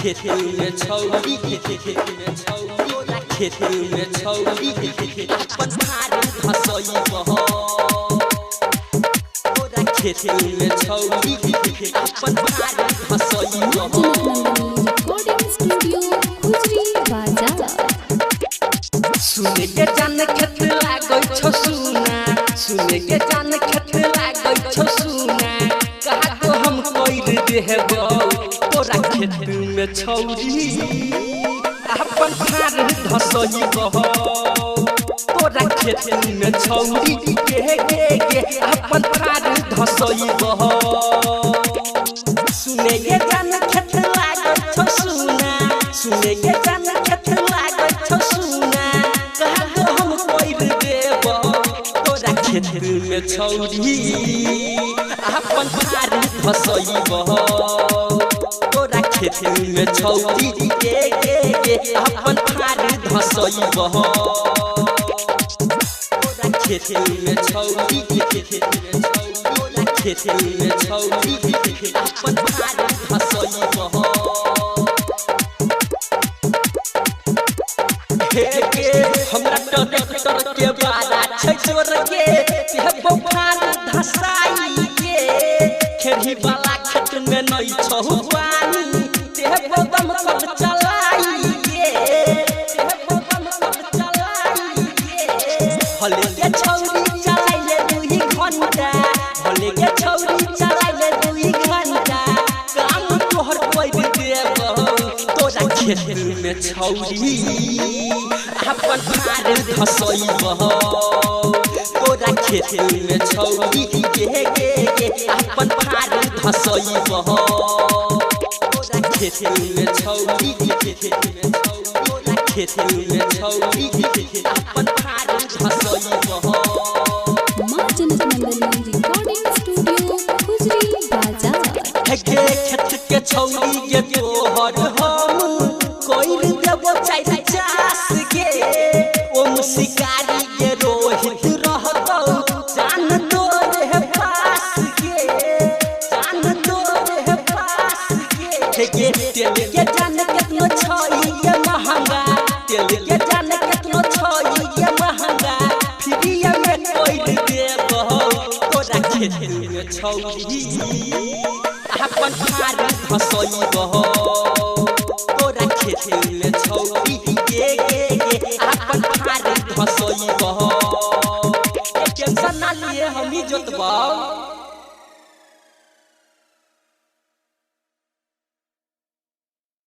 खेत में छौरी खेत में छौरी अपन भार धसई बहो तोरा खेत में छौरी अपन भार धसई बहो रिकॉर्डिंग स्टूडियो खुजरी बाजार। सुने के जान खेत लागै छौ सुना सुने के जान खेत लागै छौ सुना कहा तो हम कोइल देहबो तोरा खेत में छौरी अपन भार धसई बहो तोरा खेत में छौरी के अपन भार धसई बहो सुने के जान खेत लागै छौ सुना सुने के जान खेत लागै छौ सुना कहा तो हम कोइल देबो तोरा खेत में छौरी अपन भार धसई बहो तोरा खेत में छौरी के अपन भार धसई बहो तोरा खेत में छौरी खेत में छौरी अपन भार धसई बहो हमरा ट्रैक्टर के बारा छै जोर के हेबो भार धसाई के खेरी वाला खेत में नहीं छौ पानी हेबो दमकल चलाई के हेबो दमकल चलाई के भले के छौरी चलाई ले 2 घंटा भले के छौरी चलाई ले 2 घंटा काम तोहर कोई देबो तोरा खेत में छौरी अपन भार धसई बहो तोरा खेत में छौरी के अपन भार धसई बहो तोरा खेत में छौरी तोरा खेत में छौरी अपन भार धसई बहो। रिकॉर्डिंग स्टूडियो खुजरी बाजार। खेत के छौरी के तोहर हम कोइल देबो चाहे चास के ओम शिकारी के रोहित रहतो जान तोरे पास के जान तोरे पास के तेल के जान केतनो छई के महंगा तेल के जान केतनो छई के महंगा फ्रीया में कोइल देबो तोरा खेत में छौरी अपन भार धसई बहो तोरा खेत में छौरी के अपन भार धसई बहो टेंशन ना लिए हम ही जोतबा।